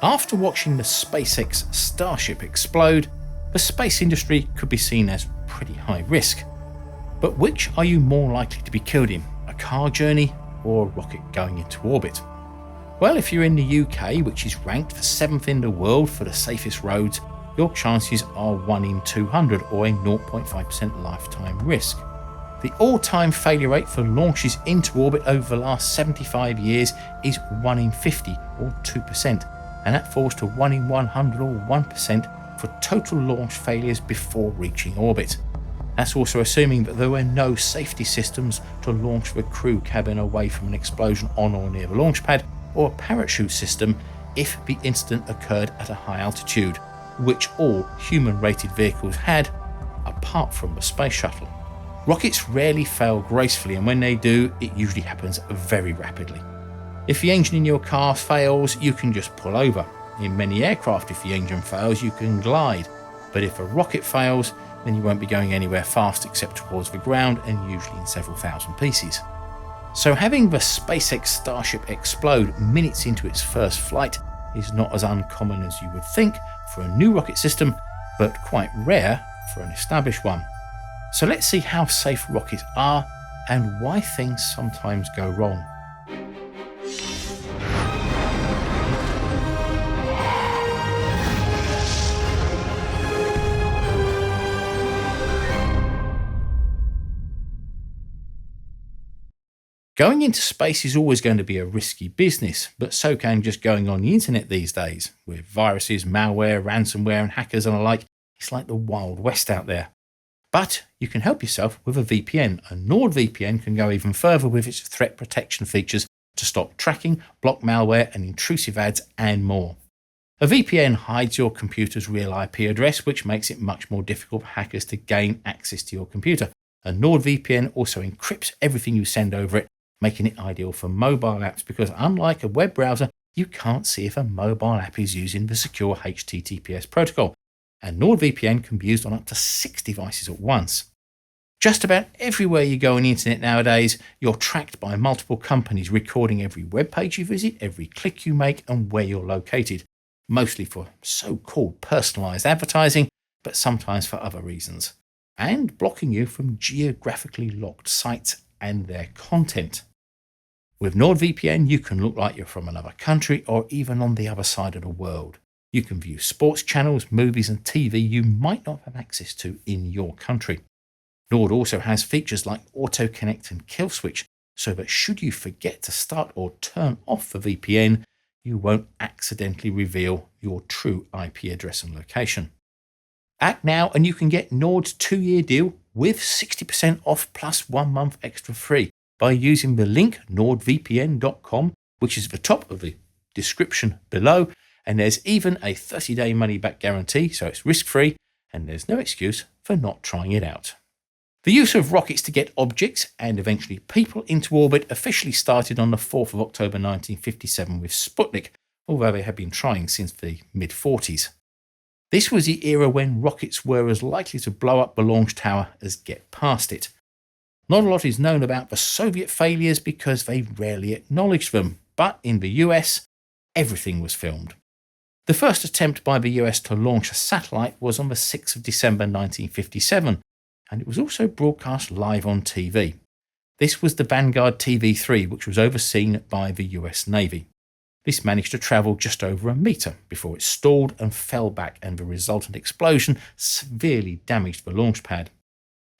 After watching the SpaceX Starship explode, the space industry could be seen as pretty high risk. But which are you more likely to be killed in, a car journey or a rocket going into orbit? Well, if you're in the UK, which is ranked for 7th in the world for the safest roads, your chances are 1 in 200 or a 0.5% lifetime risk. The all-time failure rate for launches into orbit over the last 75 years is 1 in 50 or 2%, and that falls to 1 in 100 or 1% for total launch failures before reaching orbit. That's also assuming that there were no safety systems to launch the crew cabin away from an explosion on or near the launch pad, or a parachute system if the incident occurred at a high altitude, which all human-rated vehicles had, apart from the space shuttle. Rockets rarely fail gracefully, and when they do, it usually happens very rapidly. If the engine in your car fails, you can just pull over. In many aircraft, if the engine fails, you can glide. But if a rocket fails, then you won't be going anywhere fast except towards the ground, and usually in several thousand pieces. So having the SpaceX Starship explode minutes into its first flight is not as uncommon as you would think for a new rocket system, but quite rare for an established one. So let's see how safe rockets are and why things sometimes go wrong. Going into space is always going to be a risky business, but so can just going on the internet these days. With viruses, malware, ransomware and hackers and the like, it's like the Wild West out there. But you can help yourself with a VPN, and NordVPN can go even further with its threat protection features to stop tracking, block malware and intrusive ads and more. A VPN hides your computer's real IP address, which makes it much more difficult for hackers to gain access to your computer. And NordVPN also encrypts everything you send over it, making it ideal for mobile apps because unlike a web browser, you can't see if a mobile app is using the secure HTTPS protocol, and NordVPN can be used on up to 6 devices at once. Just about everywhere you go on the internet nowadays, you're tracked by multiple companies recording every web page you visit, every click you make and where you're located, mostly for so-called personalised advertising, but sometimes for other reasons, and blocking you from geographically locked sites and their content. With NordVPN, you can look like you're from another country or even on the other side of the world. You can view sports channels, movies and TV you might not have access to in your country. Nord also has features like Auto Connect and Kill Switch, so that should you forget to start or turn off the VPN, you won't accidentally reveal your true IP address and location. Act now and you can get Nord's 2-year deal with 60% off plus 1 month extra free by using the link nordvpn.com, which is at the top of the description below, and there's even a 30-day money-back guarantee, so it's risk-free and there's no excuse for not trying it out. The use of rockets to get objects and eventually people into orbit officially started on the 4th of October 1957 with Sputnik, although they had been trying since the mid-40s. This was the era when rockets were as likely to blow up the launch tower as get past it. Not a lot is known about the Soviet failures because they rarely acknowledged them, but in the US, everything was filmed. The first attempt by the US to launch a satellite was on the 6th of December 1957, and it was also broadcast live on TV. This was the Vanguard TV3, which was overseen by the US Navy. This managed to travel just over a metre before it stalled and fell back, and the resultant explosion severely damaged the launch pad.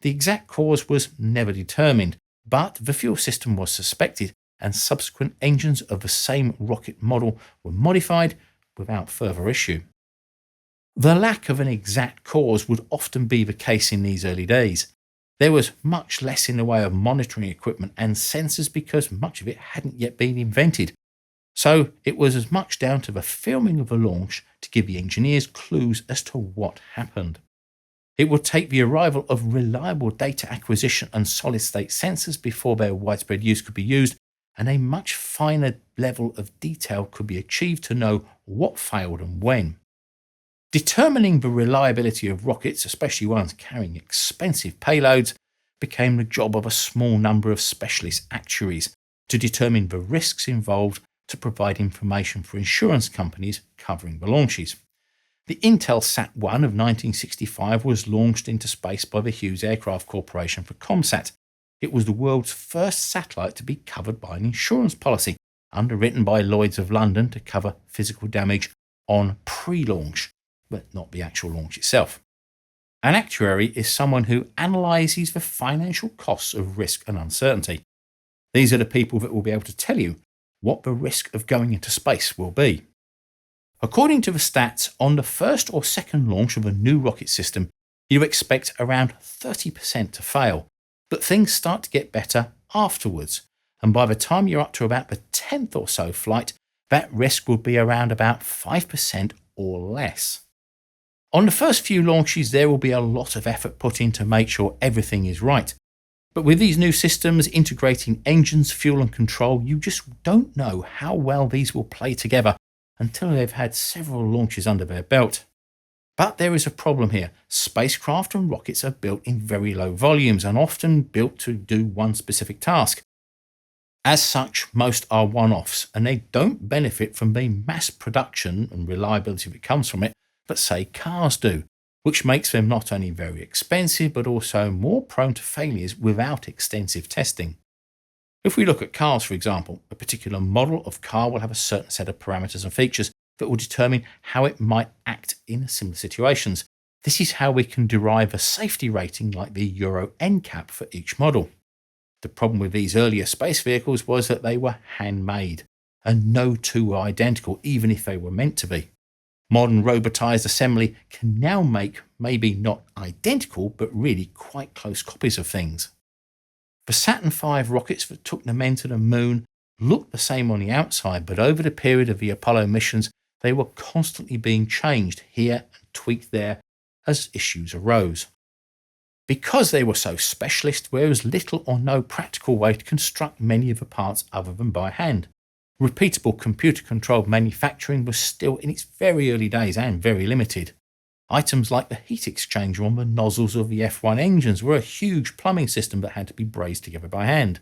The exact cause was never determined, but the fuel system was suspected, and subsequent engines of the same rocket model were modified without further issue. The lack of an exact cause would often be the case in these early days. There was much less in the way of monitoring equipment and sensors because much of it hadn't yet been invented. So it was as much down to the filming of the launch to give the engineers clues as to what happened. It would take the arrival of reliable data acquisition and solid-state sensors before their widespread use could be used, and a much finer level of detail could be achieved to know what failed and when. Determining the reliability of rockets, especially ones carrying expensive payloads, became the job of a small number of specialist actuaries to determine the risks involved to provide information for insurance companies covering the launches. The Intelsat 1 of 1965 was launched into space by the Hughes Aircraft Corporation for ComSat. It was the world's first satellite to be covered by an insurance policy, underwritten by Lloyd's of London to cover physical damage on pre-launch, but not the actual launch itself. An actuary is someone who analyses the financial costs of risk and uncertainty. These are the people that will be able to tell you what the risk of going into space will be. According to the stats, on the first or second launch of a new rocket system, you expect around 30% to fail, but things start to get better afterwards, and by the time you're up to about the 10th or so flight, that risk will be around about 5% or less. On the first few launches, there will be a lot of effort put in to make sure everything is right. But with these new systems integrating engines, fuel and control, you just don't know how well these will play together until they've had several launches under their belt. But there is a problem here. Spacecraft and rockets are built in very low volumes and often built to do one specific task. As such, most are one-offs, and they don't benefit from the mass production and reliability that comes from it that, say, cars do, which makes them not only very expensive but also more prone to failures without extensive testing. If we look at cars, for example, a particular model of car will have a certain set of parameters and features that will determine how it might act in similar situations. This is how we can derive a safety rating like the Euro NCAP for each model. The problem with these earlier space vehicles was that they were handmade, and no two were identical, even if they were meant to be. Modern robotized assembly can now make maybe not identical, but really quite close copies of things. The Saturn V rockets that took the men to the moon looked the same on the outside, but over the period of the Apollo missions, they were constantly being changed here and tweaked there as issues arose. Because they were so specialist, there was little or no practical way to construct many of the parts other than by hand. Repeatable computer-controlled manufacturing was still in its very early days and very limited. Items like the heat exchanger on the nozzles of the F1 engines were a huge plumbing system that had to be brazed together by hand.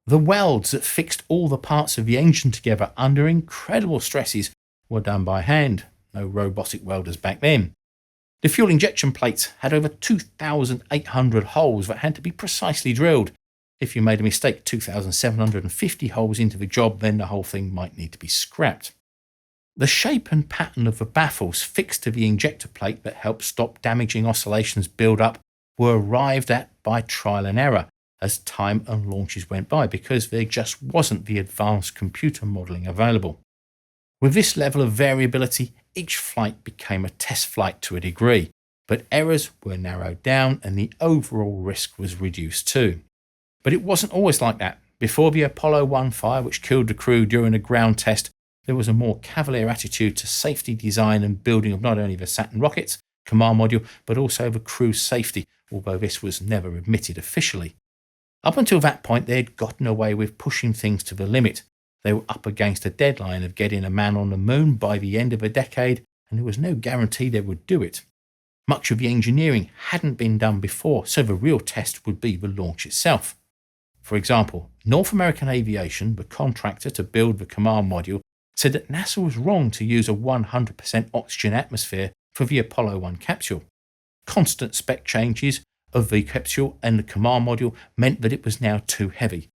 The welds that fixed all the parts of the engine together under incredible stresses were done by hand, no robotic welders back then. The fuel injection plates had over 2,800 holes that had to be precisely drilled. If you made a mistake 2,750 holes into the job, then the whole thing might need to be scrapped. The shape and pattern of the baffles fixed to the injector plate that helped stop damaging oscillations build up were arrived at by trial and error as time and launches went by, because there just wasn't the advanced computer modelling available. With this level of variability, each flight became a test flight to a degree, but errors were narrowed down and the overall risk was reduced too. But it wasn't always like that. Before the Apollo 1 fire, which killed the crew during a ground test, there was a more cavalier attitude to safety design and building of not only the Saturn rockets, command module, but also the crew's safety, although this was never admitted officially. Up until that point, they had gotten away with pushing things to the limit. They were up against a deadline of getting a man on the moon by the end of a decade, and there was no guarantee they would do it. Much of the engineering hadn't been done before, so the real test would be the launch itself. For example, North American Aviation, the contractor to build the command module, said that NASA was wrong to use a 100% oxygen atmosphere for the Apollo 1 capsule. Constant spec changes of the capsule and the command module meant that it was now too heavy.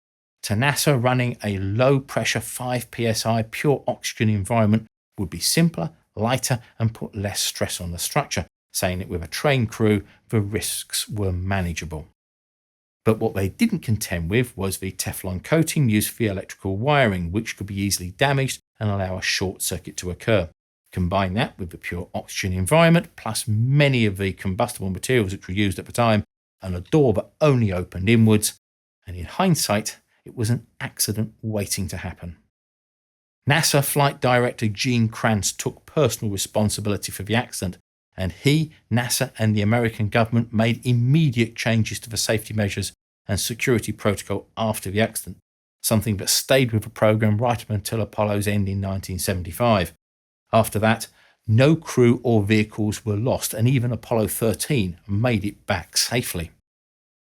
To NASA, running a low-pressure 5 psi pure oxygen environment would be simpler, lighter, and put less stress on the structure, saying that with a trained crew, the risks were manageable. But what they didn't contend with was the Teflon coating used for the electrical wiring, which could be easily damaged and allow a short circuit to occur. Combine that with the pure oxygen environment, plus many of the combustible materials which were used at the time, and a door that only opened inwards, and in hindsight, it was an accident waiting to happen. NASA Flight Director Gene Kranz took personal responsibility for the accident, and he, NASA, and the American government made immediate changes to the safety measures and security protocol after the accident, something that stayed with the program right up until Apollo's end in 1975. After that, no crew or vehicles were lost, and even Apollo 13 made it back safely.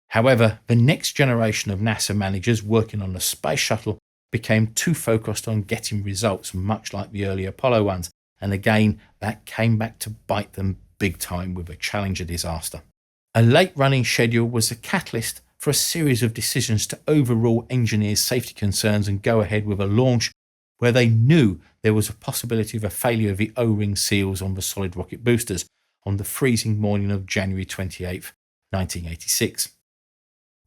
However, the next generation of NASA managers working on the space shuttle became too focused on getting results, much like the early Apollo ones. And again, that came back to bite them big time with a Challenger disaster. A late running schedule was the catalyst for a series of decisions to overrule engineers' safety concerns and go ahead with a launch where they knew there was a possibility of a failure of the O-ring seals on the solid rocket boosters on the freezing morning of January 28, 1986.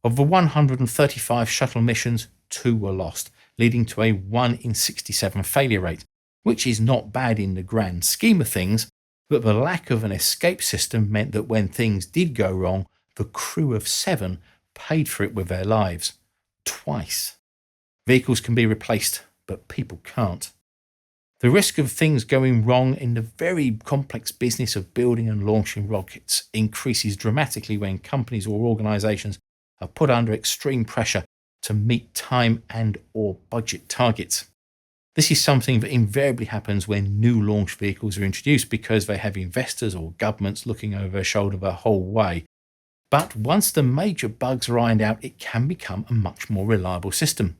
Of the 135 shuttle missions, 2 were lost, leading to a 1 in 67 failure rate, which is not bad in the grand scheme of things, but the lack of an escape system meant that when things did go wrong, the crew of 7 paid for it with their lives. Twice. Vehicles can be replaced, but people can't. The risk of things going wrong in the very complex business of building and launching rockets increases dramatically when companies or organisations are put under extreme pressure to meet time and or budget targets. This is something that invariably happens when new launch vehicles are introduced because they have investors or governments looking over their shoulder the whole way. But once the major bugs are ironed out, it can become a much more reliable system.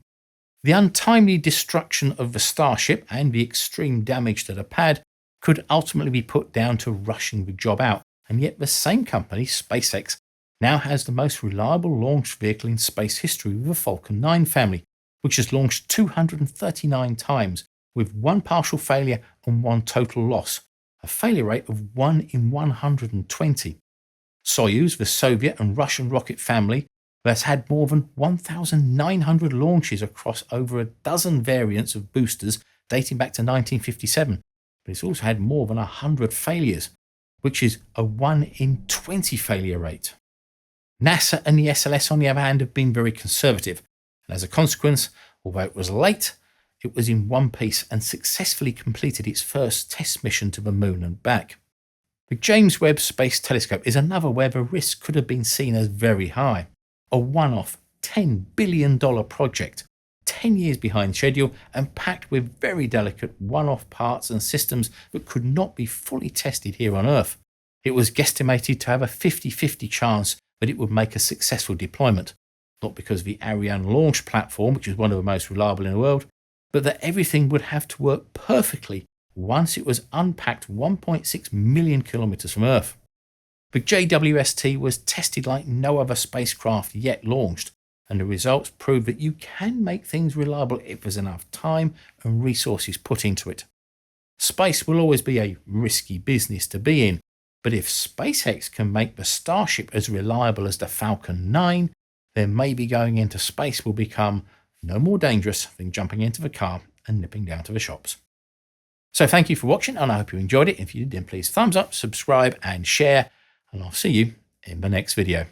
The untimely destruction of the Starship and the extreme damage to the pad could ultimately be put down to rushing the job out, and yet the same company, SpaceX, now has the most reliable launch vehicle in space history with the Falcon 9 family, which has launched 239 times with 1 partial failure and 1 total loss, a failure rate of 1 in 120. Soyuz, the Soviet and Russian rocket family, has had more than 1,900 launches across over a dozen variants of boosters dating back to 1957, but it's also had more than 100 failures, which is a 1 in 20 failure rate. NASA and the SLS, on the other hand, have been very conservative, and as a consequence, although it was late, it was in one piece and successfully completed its first test mission to the moon and back. The James Webb Space Telescope is another where the risk could have been seen as very high. A one-off $10 billion project, 10 years behind schedule and packed with very delicate one-off parts and systems that could not be fully tested here on Earth. It was guesstimated to have a 50-50 chance that it would make a successful deployment, not because of the Ariane launch platform, which is one of the most reliable in the world, but that everything would have to work perfectly once it was unpacked 1.6 million kilometers from Earth. The JWST was tested like no other spacecraft yet launched, and the results prove that you can make things reliable if there's enough time and resources put into it. Space will always be a risky business to be in, but if SpaceX can make the Starship as reliable as the Falcon 9, then maybe going into space will become no more dangerous than jumping into the car and nipping down to the shops. So thank you for watching, and I hope you enjoyed it. If you did, then please thumbs up, subscribe and share, and I'll see you in the next video.